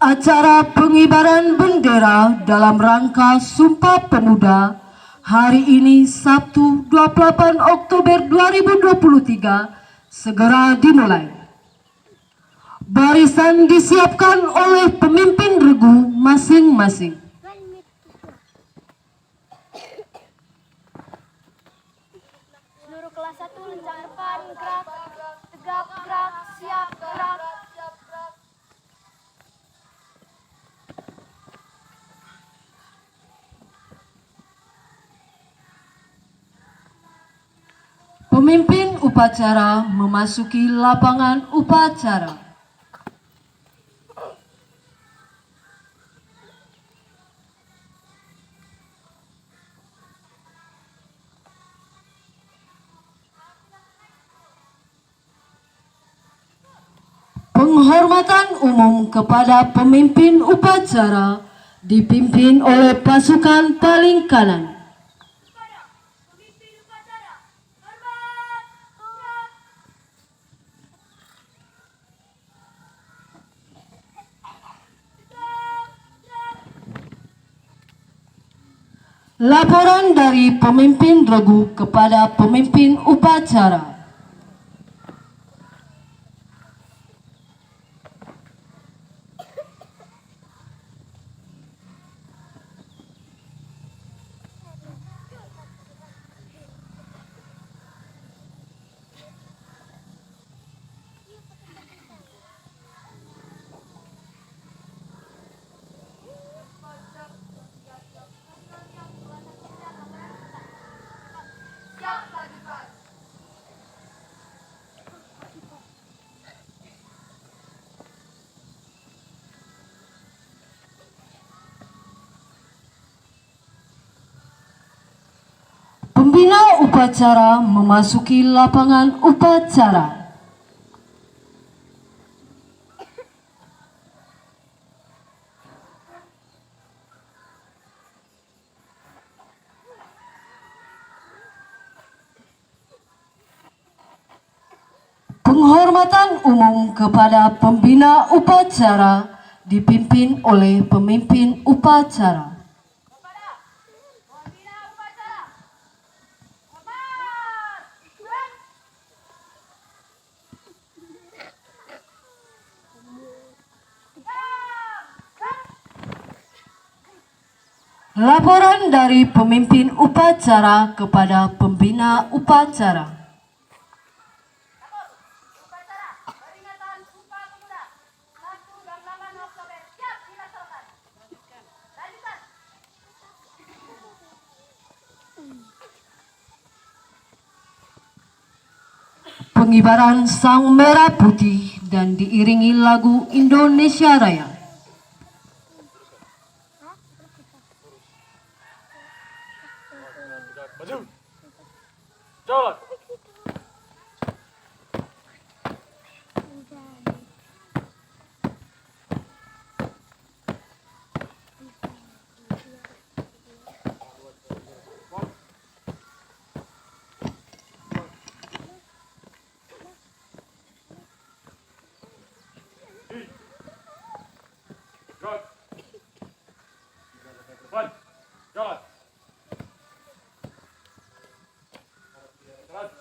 Acara pengibaran bendera dalam rangka Sumpah Pemuda hari ini Sabtu 28 Oktober 2023 segera dimulai. Barisan disiapkan oleh pemimpin regu masing-masing. Seluruh kelas 1 lencang depan, gerak, tegap, gerak, siap, gerak. Pemimpin upacara memasuki lapangan upacara. Penghormatan umum kepada pemimpin upacara dipimpin oleh pasukan paling kanan. Pemimpin upacara, hormat, gerak. Laporan dari pemimpin regu kepada pemimpin upacara. Pembina upacara memasuki lapangan upacara. Penghormatan umum kepada pembina upacara dipimpin oleh pemimpin upacara. Kepada pembina upacara, hormat, gerak. Laporan dari pemimpin upacara kepada pembina upacara. Lapor, upacara, peringatan Sumpah Pemuda, 1 dan 8 Oktober, siap dilaksanakan. Lanjutkan. Pengibaran sang merah putih dan diiringi lagu Indonesia Raya. Maju. Jalan. Jalan. Depan. Jalan. Jalan.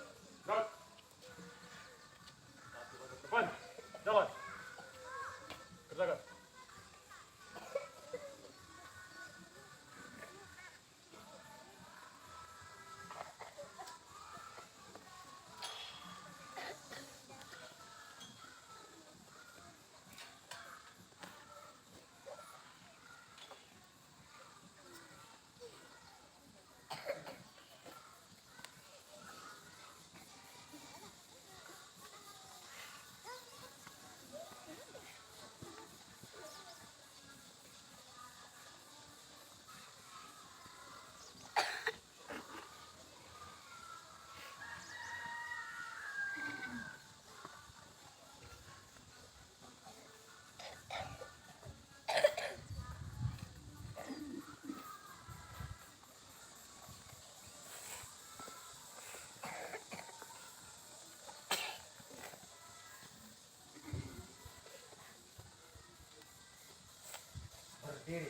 Berdiri.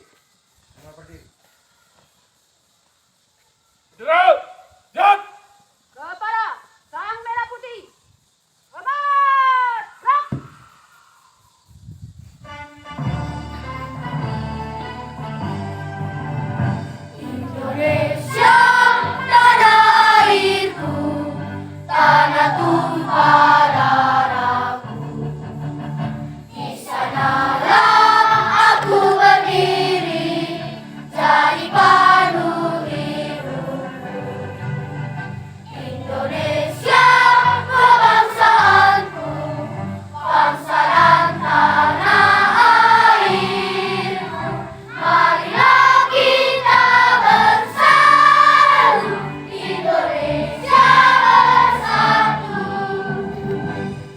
Semua berdiri. Saudara, jat! Kepada Sang Merah Putih. Hormat! Gerak! Indonesia, tanah airku, tanah tumpah darahku. Di sanalah aku berdiri, jadi pandu hidupku. Indonesia, kebangsaanku, bangsa dan tanah airku. Marilah kita bersatu, Indonesia bersatu.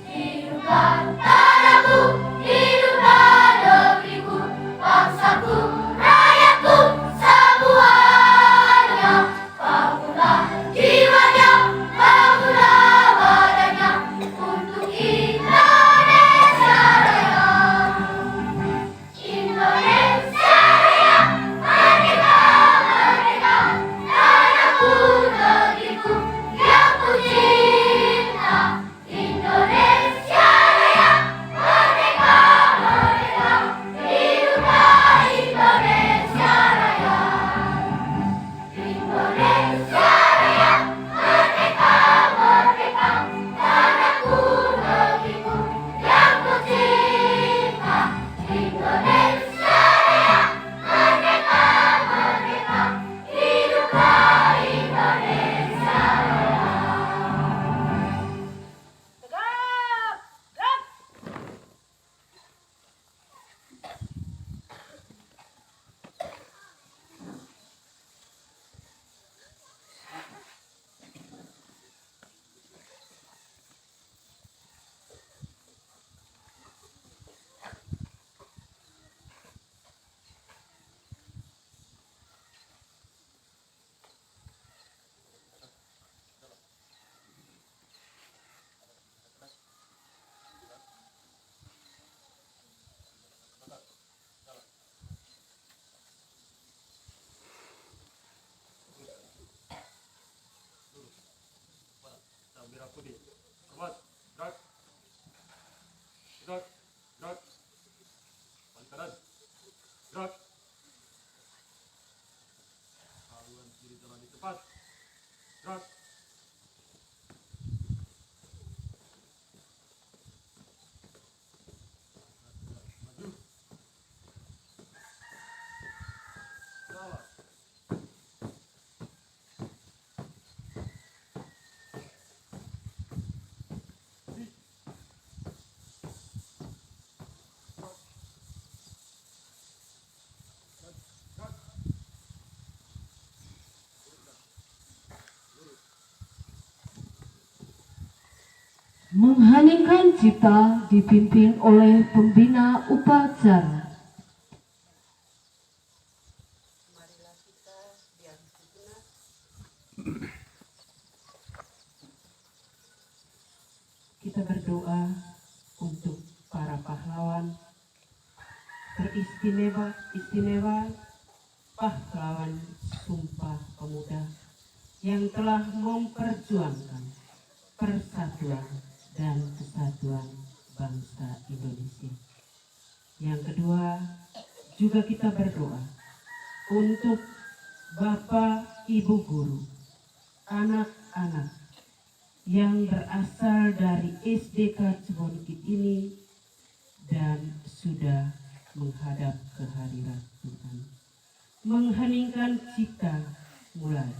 Hiduplah tanahku, hiduplah negeriku, bangsaku, rakyatku semuanya. Bangunlah jiwanya, bangunlah badannya untuk Indonesia Raya. Indonesia Raya, merdeka, merdeka, tanahku, negeriku yang ku cinta. Indonesia Raya, merdeka, merdeka, hiduplah Indonesia Raya. Indonesia Raya, merdeka, merdeka, tanahku, negeriku yang ku cinta. Indonesia Raya, merdeka, merdeka, hiduplah Indonesia Raya. Tegap, gerak! Sang Merah Putih. Hormat. Gerak. Gerak. Gerak. Balik kanan. Gerak. Haluan kiri jalan di tepat. Gerak. Maju. Jalan. Mengheningkan cipta dipimpin oleh pembina upacara. Marilah kita diam sejenak. Kita berdoa untuk para pahlawan teristimewa pahlawan Sumpah Pemuda yang telah memperjuangkan persatuan dan kesatuan bangsa Indonesia. Yang kedua, juga kita berdoa untuk Bapak Ibu guru, anak-anak yang berasal dari SDK Cibonukit ini dan sudah menghadap kehadirat Tuhan. Mengheningkan cipta mulai.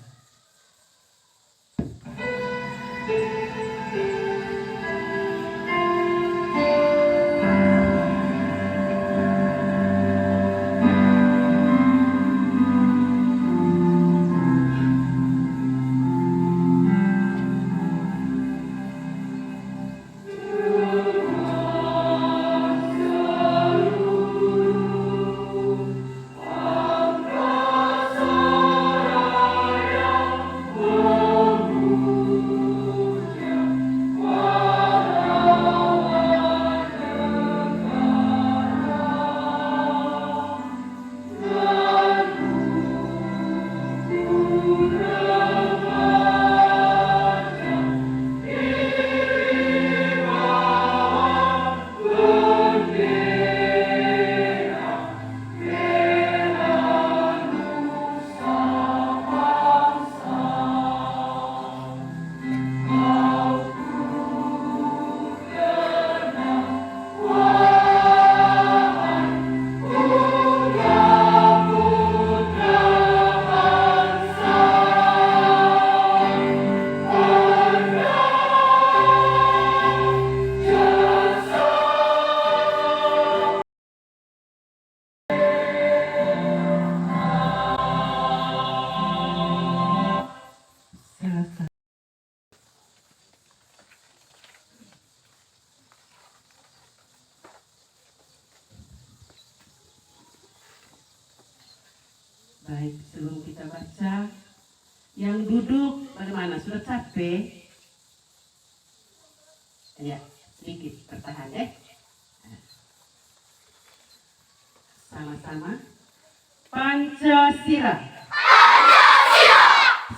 Baik, sebelum kita baca, yang duduk bagaimana? Sudah capek? Ya, sedikit bertahan ya. Sama-sama. Pancasila.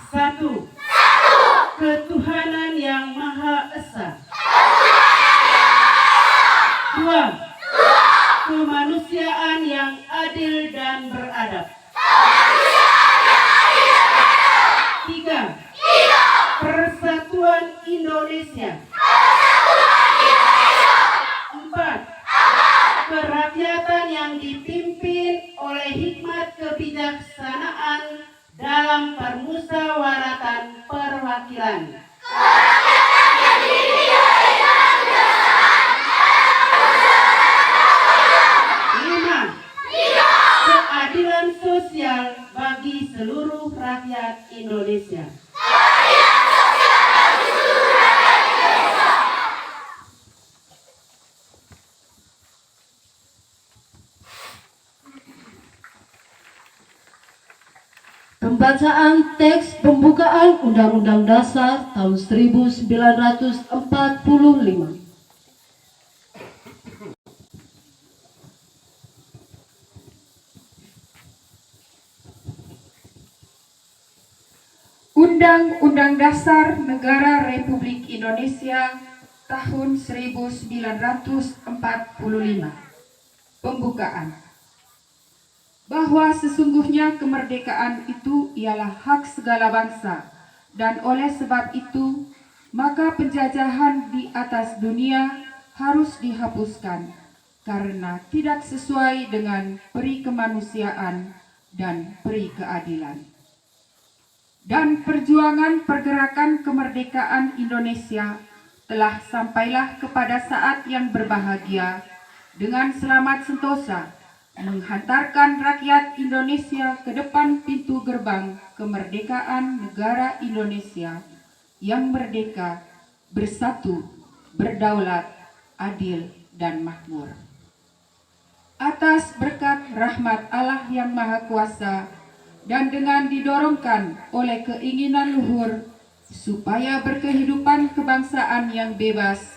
Satu. Ketuhanan yang Maha Esa. Dua. Kemanusiaan yang adil dan beradab. Tiga. Persatuan Indonesia. Empat. Kerakyatan yang dipimpin oleh hikmat kebijaksanaan dalam permusyawaratan perwakilan. Lima. Keadilan sosial bagi seluruh rakyat Indonesia. Pembacaan teks pembukaan Undang-Undang Dasar tahun 1945. Undang-Undang Dasar Negara Republik Indonesia tahun 1945. Pembukaan. Bahwa sesungguhnya kemerdekaan itu ialah hak segala bangsa, dan oleh sebab itu, maka penjajahan di atas dunia harus dihapuskan, karena tidak sesuai dengan peri kemanusiaan dan peri keadilan. Dan perjuangan pergerakan kemerdekaan Indonesia telah sampailah kepada saat yang berbahagia dengan selamat sentosa, menghantarkan rakyat Indonesia ke depan pintu gerbang kemerdekaan negara Indonesia yang merdeka, bersatu, berdaulat, adil, dan makmur. Atas berkat rahmat Allah yang Maha Kuasa dan dengan didorongkan oleh keinginan luhur supaya berkehidupan kebangsaan yang bebas,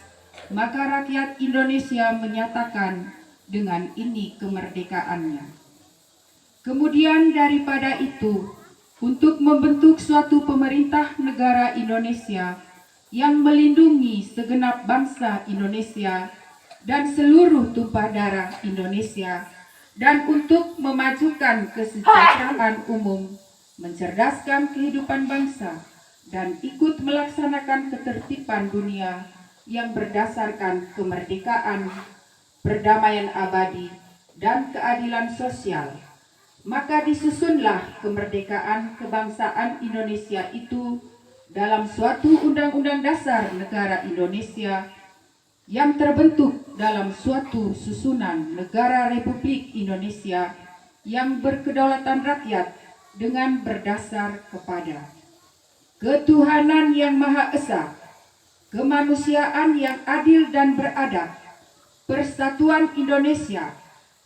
maka rakyat Indonesia menyatakan dengan ini kemerdekaannya. Kemudian daripada itu, untuk membentuk suatu pemerintah negara Indonesia yang melindungi segenap bangsa Indonesia dan seluruh tumpah darah Indonesia, dan untuk memajukan kesejahteraan umum, mencerdaskan kehidupan bangsa, dan ikut melaksanakan ketertiban dunia yang berdasarkan kemerdekaan, perdamaian abadi, dan keadilan sosial, maka disusunlah kemerdekaan kebangsaan Indonesia itu dalam suatu Undang-Undang Dasar Negara Indonesia yang terbentuk dalam suatu susunan Negara Republik Indonesia yang berkedaulatan rakyat dengan berdasar kepada ketuhanan yang Maha Esa, kemanusiaan yang adil dan beradab, persatuan Indonesia,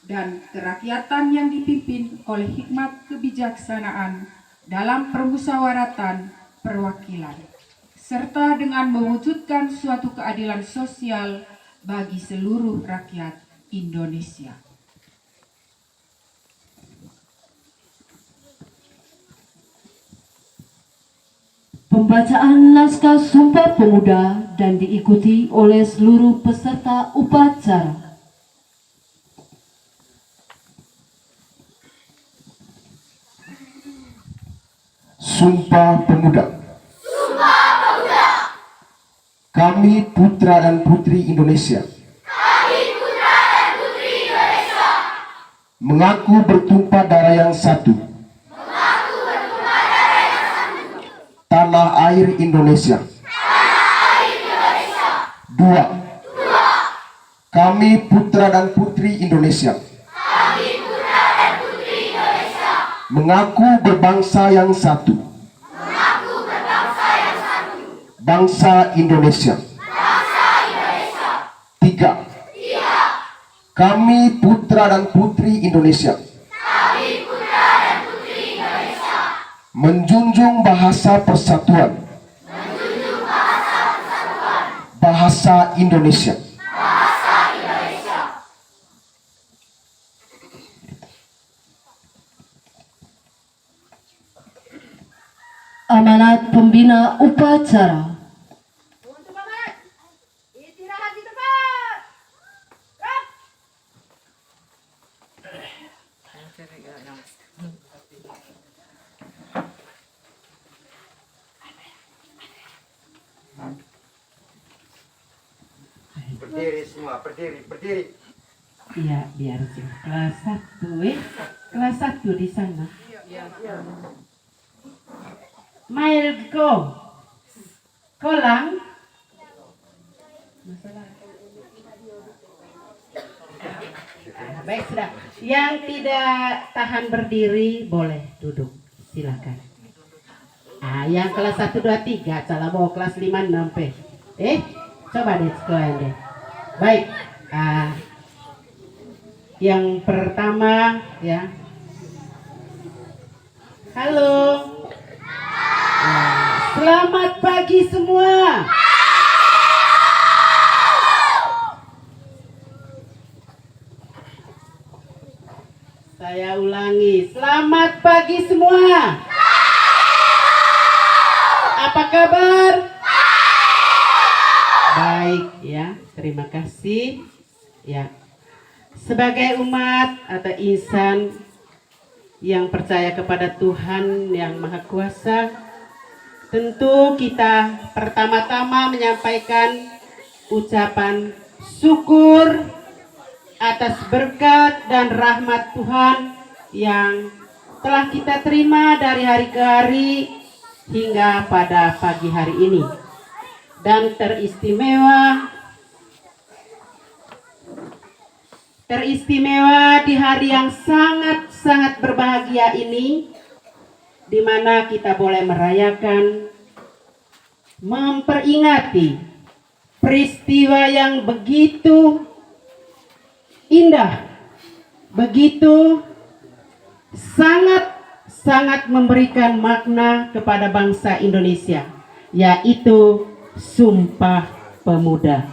dan kerakyatan yang dipimpin oleh hikmat kebijaksanaan dalam permusyawaratan perwakilan, serta dengan mewujudkan suatu keadilan sosial bagi seluruh rakyat Indonesia. Pembacaan naskah Sumpah Pemuda dan diikuti oleh seluruh peserta upacara. Sumpah Pemuda. Kami putra dan putri Indonesia. Mengaku bertumpah darah yang satu. Tanah air Indonesia. Dua. Kami putra dan putri Indonesia. Mengaku berbangsa yang satu. Bangsa Indonesia. Tiga. Kami putra dan putri Indonesia. menjunjung bahasa persatuan, bahasa Indonesia, amanat pembina upacara. Untuk amanat, istirahat di tempat. Gerak. berdiri semua, berdiri. Iya, biar sih. Kelas 1, kelas 1 di sana. Mailko. Kolang. Baik, sudah. Yang tidak tahan berdiri boleh duduk. Silakan. Yang kelas 1, 2, 3, salah bawa kelas 5, 6 P. Coba deh sekalian deh. Baik. Yang pertama ya. Halo. Selamat pagi semua. Saya ulangi, selamat pagi semua. Apa kabar? Baik ya, terima kasih ya. Sebagai umat atau insan yang percaya kepada Tuhan yang Maha Kuasa, tentu kita pertama-tama menyampaikan ucapan syukur atas berkat dan rahmat Tuhan yang telah kita terima dari hari ke hari hingga pada pagi hari ini. Dan teristimewa di hari yang sangat-sangat berbahagia ini, di mana kita boleh merayakan, memperingati peristiwa yang begitu indah, begitu sangat memberikan makna kepada bangsa Indonesia, yaitu Sumpah Pemuda.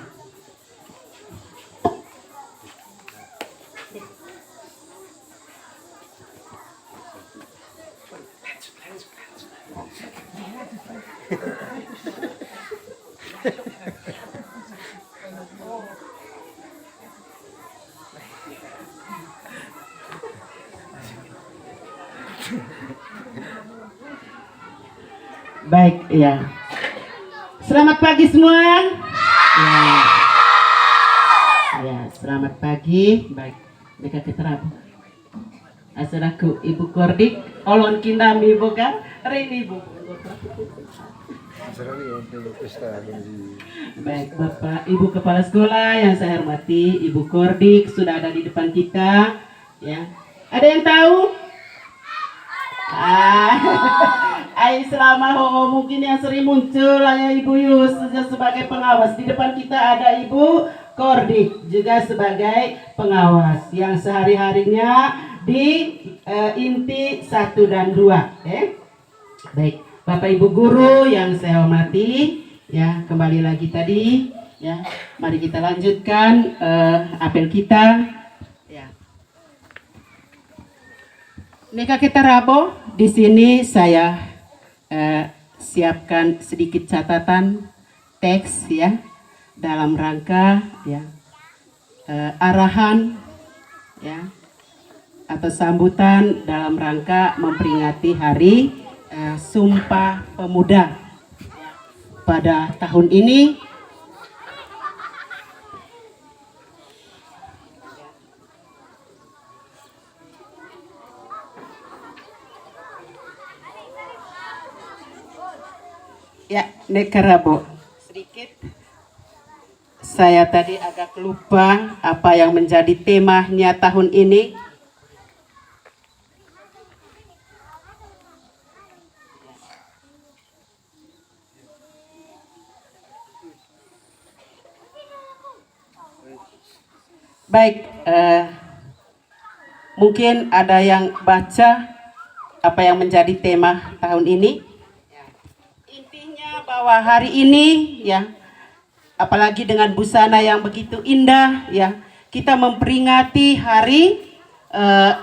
Baik, ya. Selamat pagi semua. Ya, selamat pagi. Baik, mereka keterabu. Asalaku Ibu Kordik, olon kindami boga, rini bu. Baik, Bapak Ibu Kepala Sekolah yang saya hormati, Ibu Kordik sudah ada di depan kita. Ya, ada yang tahu? Selama mungkin yang sering muncul hanya Ibu Yus sebagai pengawas. Di depan kita ada Ibu Kordik juga sebagai pengawas yang sehari-harinya di inti 1 dan 2. Baik, Bapak Ibu guru yang saya hormati, ya kembali lagi tadi, ya mari kita lanjutkan apel kita. Ya. Nika kita rabo di sini saya siapkan sedikit catatan teks ya dalam rangka ya arahan ya atau sambutan dalam rangka memperingati hari Sumpah Pemuda pada tahun ini. Ya, nekarabo sedikit. Saya tadi agak lupa apa yang menjadi temanya tahun ini. Baik, mungkin ada yang baca apa yang menjadi tema tahun ini. Intinya bahwa hari ini ya, apalagi dengan busana yang begitu indah ya, kita memperingati hari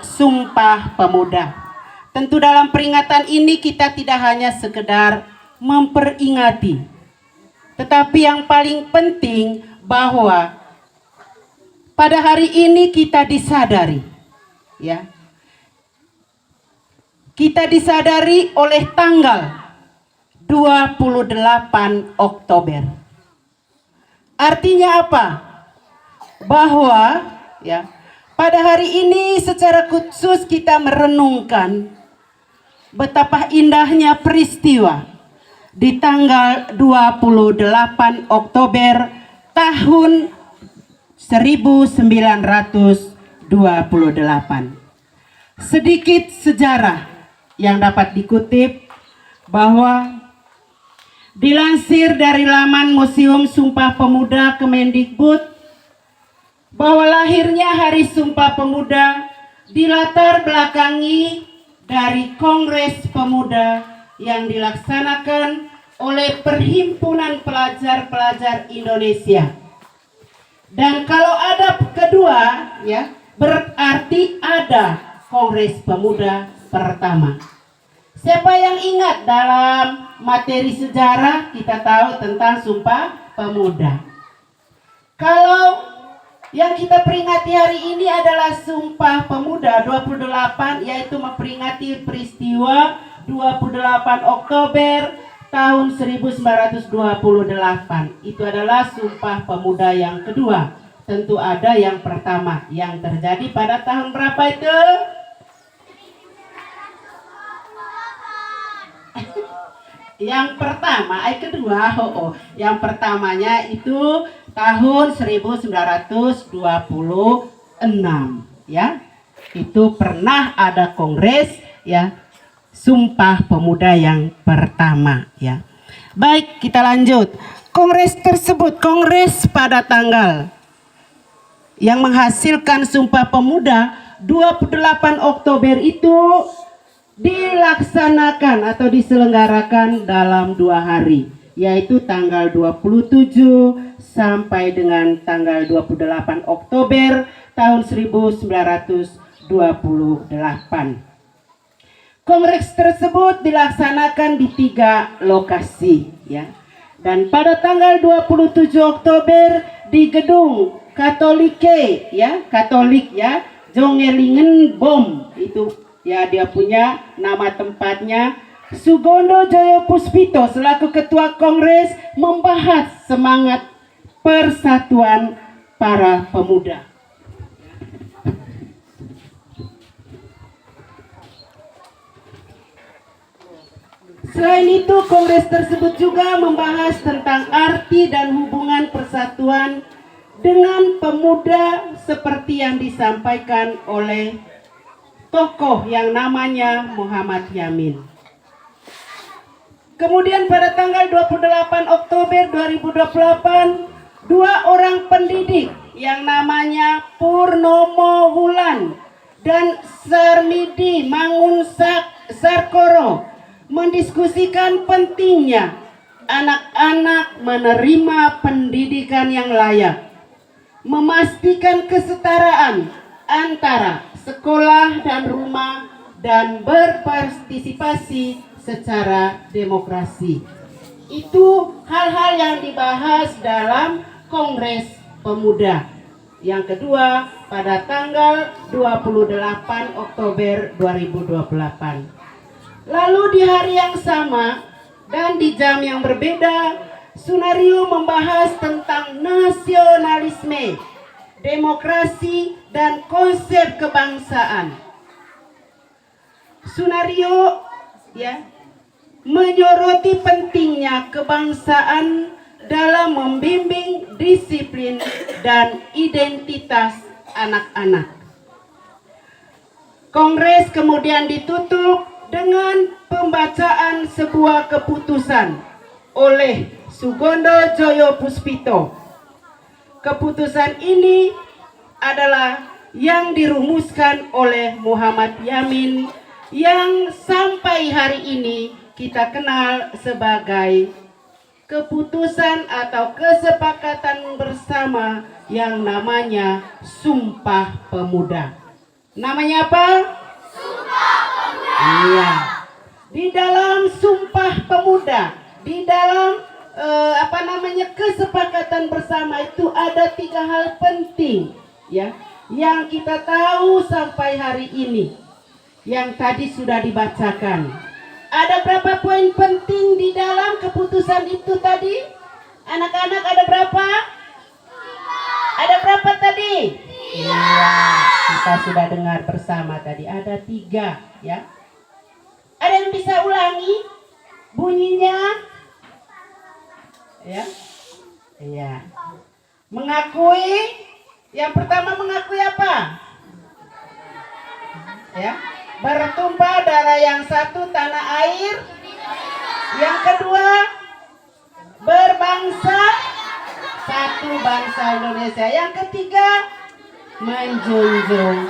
Sumpah Pemuda. Tentu dalam peringatan ini kita tidak hanya sekedar memperingati, tetapi yang paling penting bahwa pada hari ini kita disadari ya. Kita disadari oleh tanggal 28 Oktober. Artinya apa? Bahwa ya, pada hari ini secara khusus kita merenungkan betapa indahnya peristiwa di tanggal 28 Oktober tahun 1928. Sedikit sejarah yang dapat dikutip bahwa dilansir dari laman Museum Sumpah Pemuda Kemendikbud bahwa lahirnya Hari Sumpah Pemuda dilatar belakangi dari Kongres Pemuda yang dilaksanakan oleh Perhimpunan Pelajar-Pelajar Indonesia. Dan kalau ada kedua ya, berarti ada Kongres Pemuda pertama. Siapa yang ingat dalam materi sejarah kita tahu tentang Sumpah Pemuda. Kalau yang kita peringati hari ini adalah Sumpah Pemuda 28, yaitu memperingati peristiwa 28 Oktober tahun 1928. Itu adalah Sumpah Pemuda yang kedua. Tentu ada yang pertama yang terjadi pada tahun berapa itu? Yang pertama, kedua, yang pertamanya itu tahun 1926 ya. Itu pernah ada kongres ya, Sumpah Pemuda yang pertama ya. Baik, kita lanjut. Kongres tersebut, kongres pada tanggal yang menghasilkan Sumpah Pemuda 28 Oktober itu dilaksanakan atau diselenggarakan dalam 2 hari, yaitu tanggal 27 sampai dengan tanggal 28 Oktober tahun 1928. Kongres tersebut dilaksanakan di 3 lokasi ya. Dan pada tanggal 27 Oktober di gedung Katolike ya, Katolik ya, Jongelingen Bom itu ya, dia punya nama tempatnya. Sugondo Joyo Puspito selaku ketua kongres membahas semangat persatuan para pemuda. Selain itu, kongres tersebut juga membahas tentang arti dan hubungan persatuan dengan pemuda seperti yang disampaikan oleh tokoh yang namanya Muhammad Yamin. Kemudian pada tanggal 28 Oktober 2028, 2 orang pendidik yang namanya Purnomo Wulan dan Sarmidi Mangun Sarkoro mendiskusikan pentingnya anak-anak menerima pendidikan yang layak, memastikan kesetaraan antara sekolah dan rumah, dan berpartisipasi secara demokrasi. Itu hal-hal yang dibahas dalam Kongres Pemuda yang kedua pada tanggal 28 Oktober 2028. Lalu di hari yang sama dan di jam yang berbeda, Sunario membahas tentang nasionalisme, demokrasi, dan konsep kebangsaan. Sunario ya menyoroti pentingnya kebangsaan dalam membimbing disiplin dan identitas anak-anak. Kongres kemudian ditutup dengan pembacaan sebuah keputusan oleh Sugondo Joyo Puspito. Keputusan ini adalah yang dirumuskan oleh Muhammad Yamin yang sampai hari ini kita kenal sebagai keputusan atau kesepakatan bersama yang namanya Sumpah Pemuda. Namanya apa? Sumpah Pemuda. Iya. Di dalam Sumpah Pemuda, di dalam kesepakatan bersama itu ada 3 hal penting ya yang kita tahu sampai hari ini yang tadi sudah dibacakan. Ada berapa poin penting di dalam keputusan itu tadi? Anak-anak ada berapa? Ada berapa tadi? Iya, kita sudah dengar bersama tadi ada 3 ya. Ada yang bisa ulangi bunyinya? Ya, iya. Mengakui, yang pertama mengakui apa? Ya, bertumpah darah yang satu tanah air. Yang kedua, berbangsa satu bangsa Indonesia. Yang ketiga, menjunjung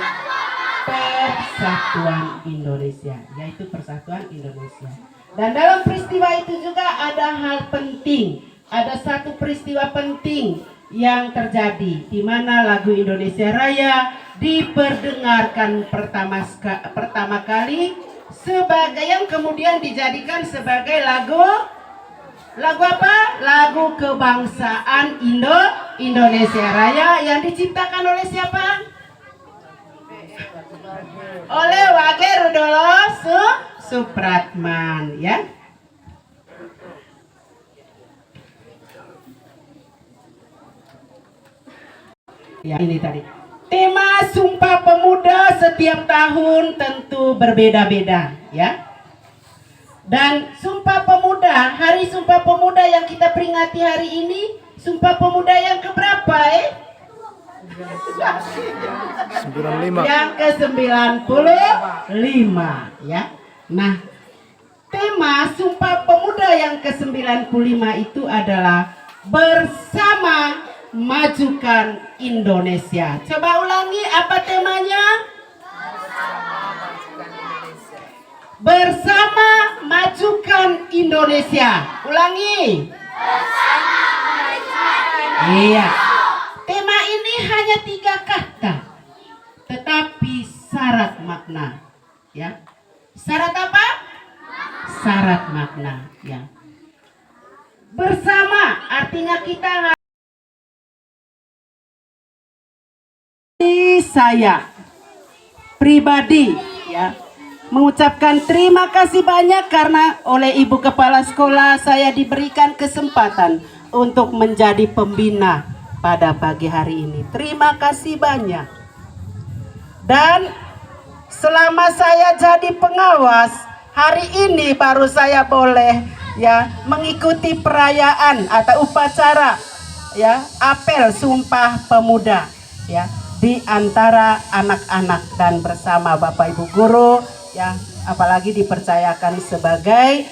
persatuan Indonesia, yaitu persatuan Indonesia. Dan dalam peristiwa itu juga ada hal penting. Ada satu peristiwa penting yang terjadi di mana lagu Indonesia Raya diperdengarkan pertama kali sebagai yang kemudian dijadikan sebagai lagu apa? Lagu kebangsaan Indonesia Raya yang diciptakan oleh siapa? Oleh Wage Rudolo Supratman ya. Ya, ini tadi. Tema Sumpah Pemuda setiap tahun tentu berbeda-beda, ya. Dan Sumpah Pemuda, Hari Sumpah Pemuda yang kita peringati hari ini, Sumpah Pemuda yang keberapa, 95. Yang ke-95, ya. Nah, tema Sumpah Pemuda yang ke-95 itu adalah bersama majukan Indonesia. Coba ulangi, apa temanya? Bersama majukan Indonesia. Ulangi. Bersama majukan. Iya. Tema ini hanya 3 kata, tetapi syarat makna. Ya. Syarat apa? Syarat makna. Ya. Bersama artinya kita saya pribadi ya mengucapkan terima kasih banyak karena oleh Ibu Kepala Sekolah saya diberikan kesempatan untuk menjadi pembina pada pagi hari ini. Terima kasih banyak. Dan selama saya jadi pengawas, hari ini baru saya boleh ya mengikuti perayaan atau upacara ya apel Sumpah Pemuda ya di antara anak-anak dan bersama Bapak Ibu guru ya, apalagi dipercayakan sebagai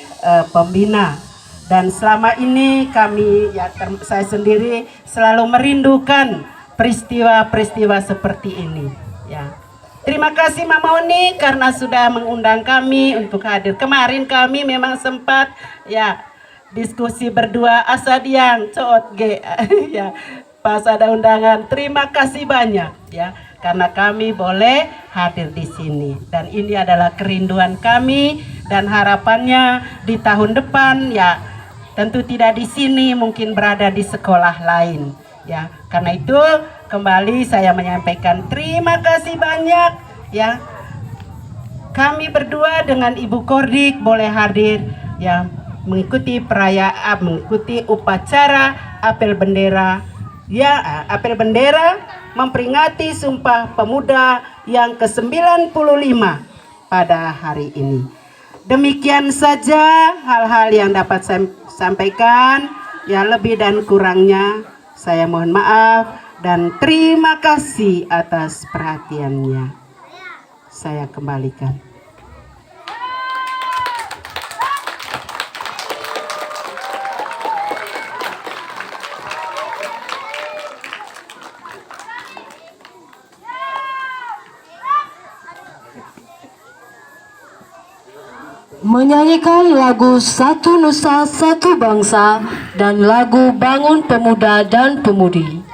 pembina. Dan selama ini kami ya saya sendiri selalu merindukan peristiwa-peristiwa seperti ini ya. Terima kasih Mama Oni karena sudah mengundang kami untuk hadir. Kemarin kami memang sempat ya diskusi berdua asadiang coot ge ya. Pas ada undangan, terima kasih banyak ya karena kami boleh hadir di sini dan ini adalah kerinduan kami dan harapannya di tahun depan ya tentu tidak di sini, mungkin berada di sekolah lain ya. Karena itu kembali saya menyampaikan terima kasih banyak ya. Kami berdua dengan Ibu Kordik boleh hadir ya mengikuti perayaan, mengikuti upacara apel bendera. Ya, apel bendera memperingati Sumpah Pemuda yang ke-95 pada hari ini. Demikian saja hal-hal yang dapat saya sampaikan. Ya, lebih dan kurangnya saya mohon maaf dan terima kasih atas perhatiannya. Saya kembalikan. menyanyikan lagu Satu Nusa Satu Bangsa dan lagu Bangun Pemuda dan Pemudi.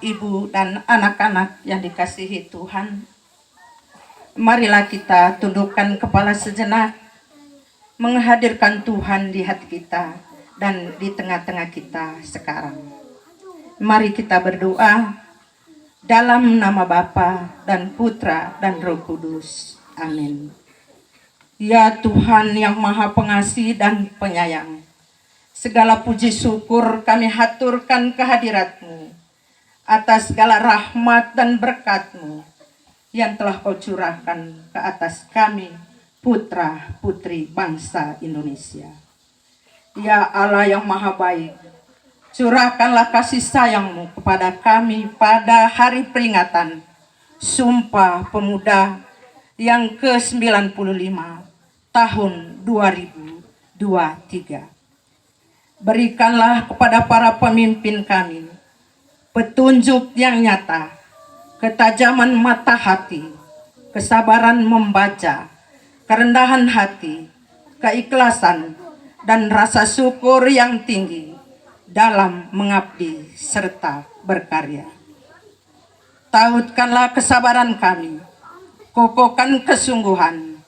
Ibu dan anak-anak yang dikasihi Tuhan, marilah kita tundukkan kepala sejenak, menghadirkan Tuhan di hati kita dan di tengah-tengah kita sekarang. Mari kita berdoa dalam nama Bapa dan Putra dan Roh Kudus. Amin. Ya Tuhan yang Maha Pengasih dan Penyayang, segala puji syukur kami haturkan kehadirat-Mu atas segala rahmat dan berkat-Mu yang telah Kau curahkan ke atas kami, putra-putri bangsa Indonesia. Ya Allah yang Maha Baik, curahkanlah kasih sayang-Mu kepada kami pada hari peringatan Sumpah Pemuda yang ke-95 tahun 2023. Berikanlah kepada para pemimpin kami petunjuk yang nyata, ketajaman mata hati, kesabaran membaca, kerendahan hati, keikhlasan, dan rasa syukur yang tinggi dalam mengabdi serta berkarya. Tautkanlah kesabaran kami, kokohkan kesungguhan,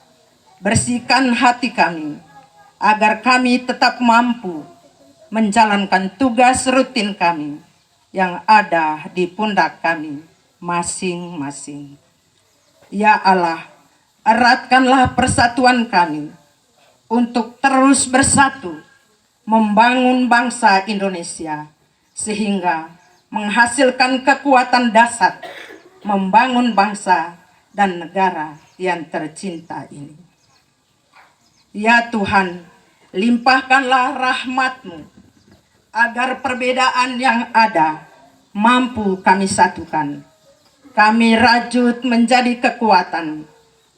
bersihkan hati kami, agar kami tetap mampu menjalankan tugas rutin kami yang ada di pundak kami masing-masing. Ya Allah, eratkanlah persatuan kami untuk terus bersatu membangun bangsa Indonesia sehingga menghasilkan kekuatan dasar membangun bangsa dan negara yang tercinta ini. Ya Tuhan, limpahkanlah rahmat-Mu agar perbedaan yang ada mampu kami satukan. Kami rajut menjadi kekuatan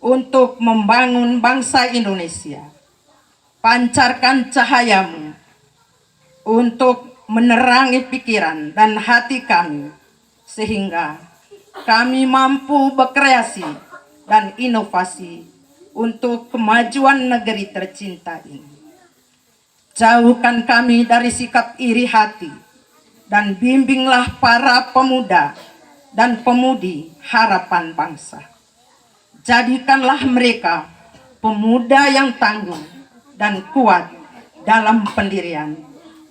untuk membangun bangsa Indonesia. Pancarkan cahaya-Mu untuk menerangi pikiran dan hati kami, sehingga kami mampu berkreasi dan inovasi untuk kemajuan negeri tercinta ini. Jauhkan kami dari sikap iri hati dan bimbinglah para pemuda dan pemudi harapan bangsa. Jadikanlah mereka pemuda yang tangguh dan kuat dalam pendirian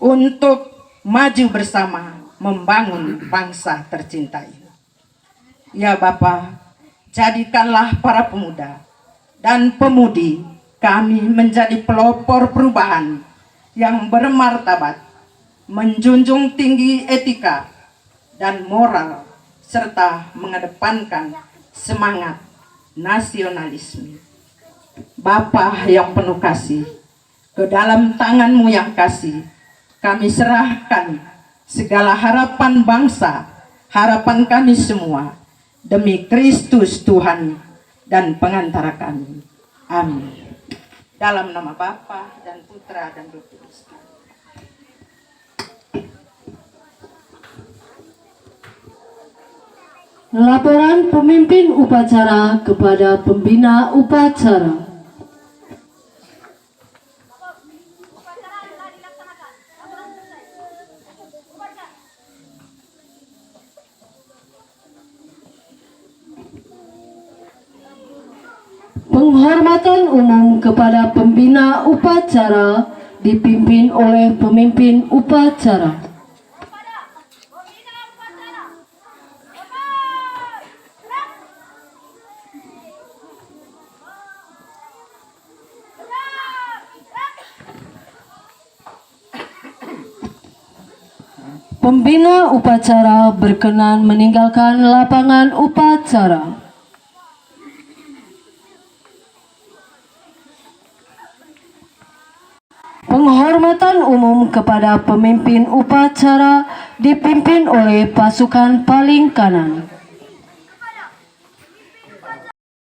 untuk maju bersama membangun bangsa tercinta ini. Ya Bapa, jadikanlah para pemuda dan pemudi kami menjadi pelopor perubahan yang bermartabat, menjunjung tinggi etika dan moral, serta mengedepankan semangat nasionalisme. Bapa yang penuh kasih, ke dalam tangan-Mu yang kasih, kami serahkan segala harapan bangsa, harapan kami semua, demi Kristus Tuhan dan pengantara kami. Amin. Dalam nama Bapa dan Putra dan Roh Kudus. Laporan pemimpin upacara kepada pembina upacara. Upacara telah dilaksanakan. Laporan selesai. Bubarkan. Penghormatan umum kepada pembina upacara dipimpin oleh pemimpin upacara. Kepada pembina upacara. Bapak, gerak. Gerak. Pembina upacara berkenan meninggalkan lapangan upacara. Penghormatan umum kepada pemimpin upacara dipimpin oleh pasukan paling kanan.